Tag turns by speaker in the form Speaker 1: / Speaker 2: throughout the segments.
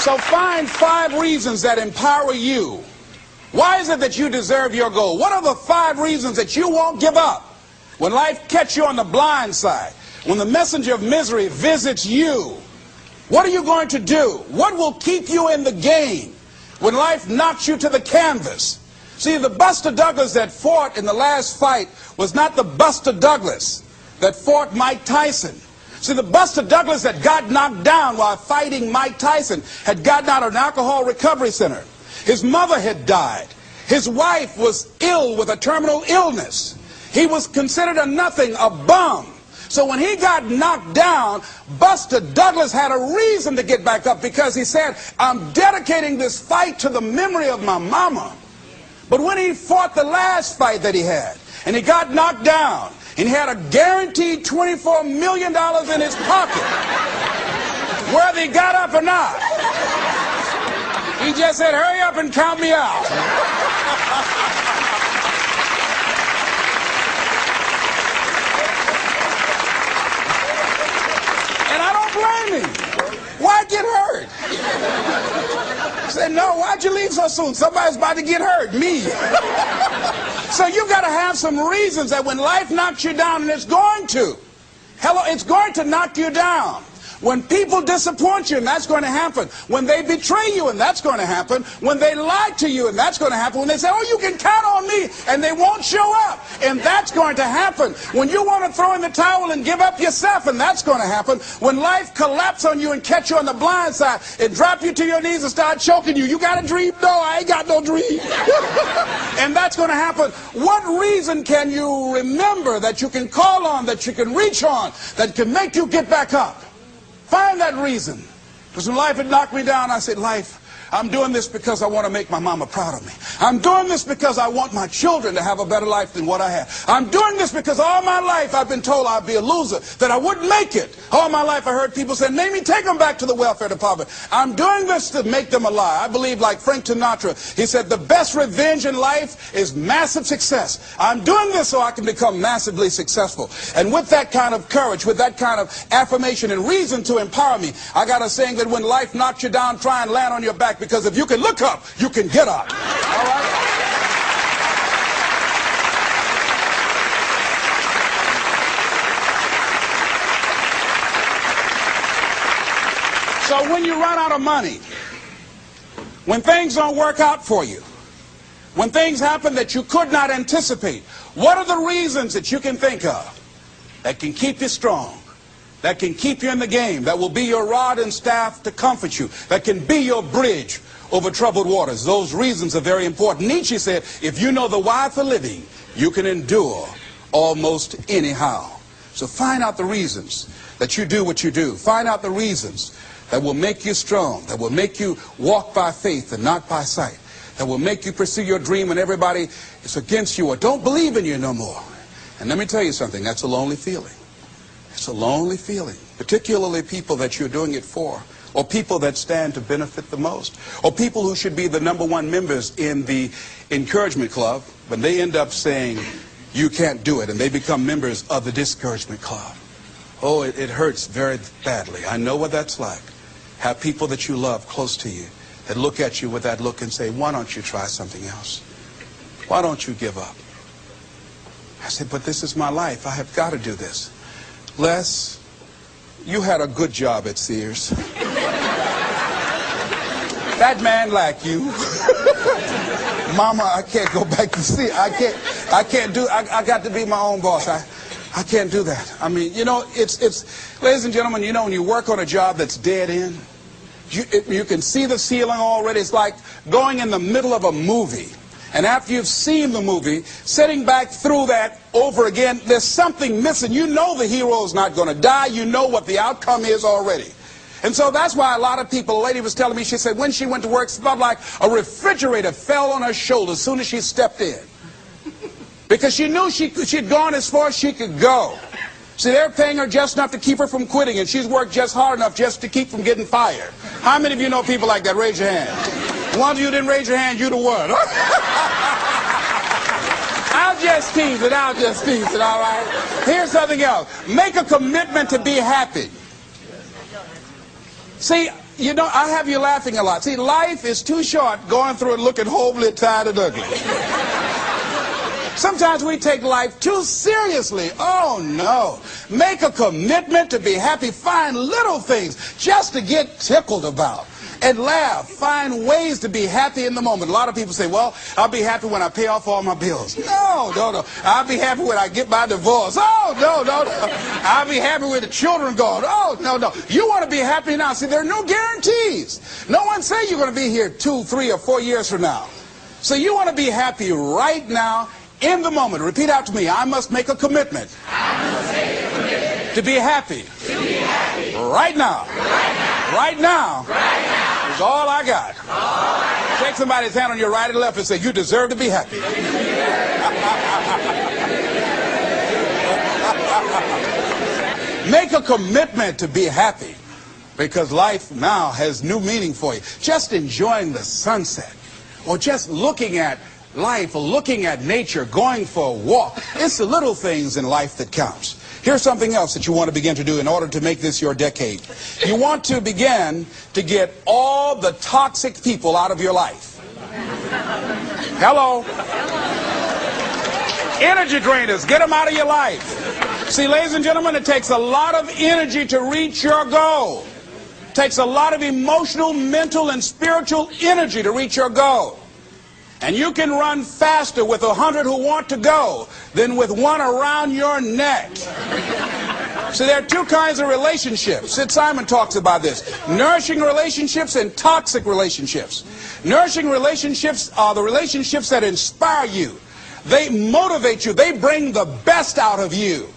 Speaker 1: So find 5 reasons that empower you. Why is it that you deserve your goal? What are the 5 reasons that you won't give up when life catches you on the blind side? When the messenger of misery visits you, what are you going to do? What will keep you in the game when life knocks you to the canvas? See, the Buster Douglas that fought in the last fight was not the Buster Douglas that fought Mike Tyson. See, the Buster Douglas that got knocked down while fighting Mike Tyson had gotten out of an alcohol recovery center. His mother had died. His wife was ill with a terminal illness. He was considered a nothing, a bum. So when he got knocked down, Buster Douglas had a reason to get back up, because he said, I'm dedicating this fight to the memory of my mama. But when he fought the last fight that he had, and he got knocked down, and he had a guaranteed $24 million in his pocket, whether he got up or not, he just said, hurry up and count me out. And I don't blame him. Why get hurt? He said, no, why'd you leave so soon? Somebody's about to get hurt, me. So you've got to have some reasons that when life knocks you down, and it's going to. Hello, it's going to knock you down. When people disappoint you, and that's going to happen. When they betray you, and that's going to happen. When they lie to you, and that's going to happen. When they say, oh, you can count on me, and they won't show up, and that's going to happen. When you want to throw in the towel and give up yourself, and that's going to happen. When life collapses on you and catch you on the blind side and drop you to your knees and start choking you, you got a dream? No, I ain't got no dream. And that's going to happen. What reason can you remember that you can call on, that you can reach on, that can make you get back up? Find that reason. Because when life had knocked me down, I said, life, I'm doing this because I want to make my mama proud of me. I'm doing this because I want my children to have a better life than what I have. I'm doing this because all my life I've been told I'd be a loser, that I wouldn't make it. All my life I heard people say, maybe take them back to the welfare department. I'm doing this to make them a lie. I believe, like Frank Sinatra, he said, the best revenge in life is massive success. I'm doing this so I can become massively successful. And with that kind of courage, with that kind of affirmation and reason to empower me, I got a saying that when life knocks you down, try and land on your back, because if you can look up, you can get up. All right? So when you run out of money, when things don't work out for you, when things happen that you could not anticipate, what are the reasons that you can think of that can keep you strong, that can keep you in the game, that will be your rod and staff to comfort you, that can be your bridge over troubled waters? Those reasons are very important. Nietzsche said, if you know the why for living, you can endure almost anyhow. So find out the reasons that you do what you do. Find out the reasons that will make you strong, that will make you walk by faith and not by sight, that will make you pursue your dream when everybody is against you or don't believe in you no more. And let me tell you something, that's a lonely feeling. It's a lonely feeling, particularly people that you're doing it for, or people that stand to benefit the most, or people who should be the #1 members in the encouragement club, when they end up saying, you can't do it, and they become members of the discouragement club. Oh, it hurts very badly. I know what that's like. Have people that you love close to you that look at you with that look and say, why don't you try something else? Why don't you give up? I said, but this is my life. I have got to do this. Les, you had a good job at Sears. That man like you. Mama, I can't go back to Sears. I can't do, I got to be my own boss. I can't do that. I mean, you know, it's, ladies and gentlemen, you know, when you work on a job that's dead end, you can see the ceiling already. It's like going in the middle of a movie. And after you've seen the movie, sitting back through that over again, there's something missing. You know the hero's not going to die. You know what the outcome is already. And so that's why a lot of people, a lady was telling me, she said when she went to work, it felt like a refrigerator fell on her shoulder as soon as she stepped in. Because she knew she'd gone as far as she could go. See, they're paying her just enough to keep her from quitting, and she's worked just hard enough just to keep from getting fired. How many of you know people like that? Raise your hand. The ones of you didn't raise your hand, you the one. I'll just tease it, all right? Here's something else. Make a commitment to be happy. See, You know, I have you laughing a lot. See, life is too short going through it looking homely, tired, and ugly. Sometimes we take life too seriously. Oh, no. Make a commitment to be happy. Find little things just to get tickled about. And laugh. Find ways to be happy in the moment. A lot of people say, well, I'll be happy when I pay off all my bills. No, no, no. I'll be happy when I get my divorce. Oh, no, no, no. I'll be happy when the children gone. Oh, no, no. You want to be happy now. See, there are no guarantees. No one say you're going to be here 2, 3, or 4 years from now. So you want to be happy right now in the moment. Repeat out to me. I must make a commitment. To be happy. Right now. Right now. Is all I got. Shake somebody's hand on your right and left and say, you deserve to be happy. Make a commitment to be happy, because life now has new meaning for you. Just enjoying the sunset, or just looking at life, or looking at nature, going for a walk. It's the little things in life that counts. Here's something else that you want to begin to do in order to make this your decade. You want to begin to get all the toxic people out of your life. Hello? Energy drainers, get them out of your life. See, ladies and gentlemen, it takes a lot of energy to reach your goal. It takes a lot of emotional, mental, and spiritual energy to reach your goal. And you can run faster with 100 who want to go than with one around your neck. So there are two kinds of relationships. Sid Simon talks about this. Nourishing relationships and toxic relationships. Nourishing relationships are the relationships that inspire you. They motivate you. They bring the best out of you.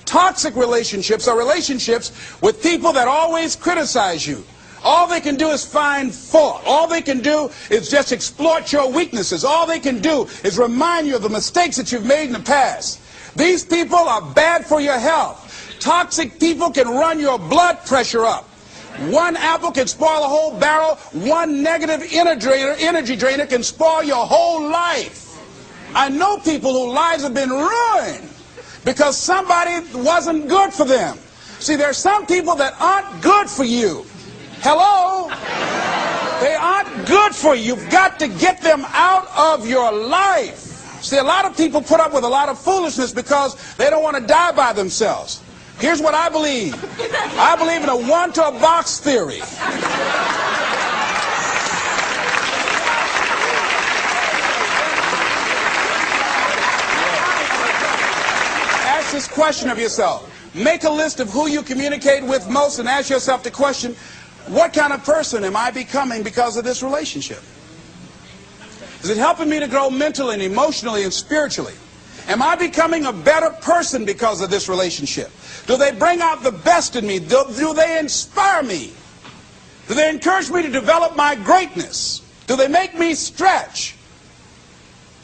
Speaker 1: Toxic relationships are relationships with people that always criticize you. All they can do is find fault. All they can do is just exploit your weaknesses. All they can do is remind you of the mistakes that you've made in the past. These people are bad for your health. Toxic people can run your blood pressure up. One apple can spoil a whole barrel. One negative energy drainer can spoil your whole life. I know people whose lives have been ruined because somebody wasn't good for them. See, there are some people that aren't good for you. Hello? They aren't good for you. You've got to get them out of your life. See, a lot of people put up with a lot of foolishness because they don't want to die by themselves. Here's what I believe. I believe in a one-to-a-box theory. Ask this question of yourself. Make a list of who you communicate with most and ask yourself the question, what kind of person am I becoming because of this relationship? Is it helping me to grow mentally and emotionally and spiritually? Am I becoming a better person because of this relationship? Do they bring out the best in me? Do they inspire me? Do they encourage me to develop my greatness? Do they make me stretch?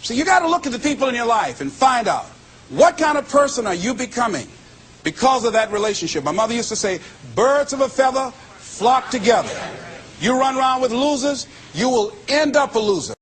Speaker 1: So you got to look at the people in your life and find out, what kind of person are you becoming because of that relationship? My mother used to say, birds of a feather flock together. You run around with losers, you will end up a loser.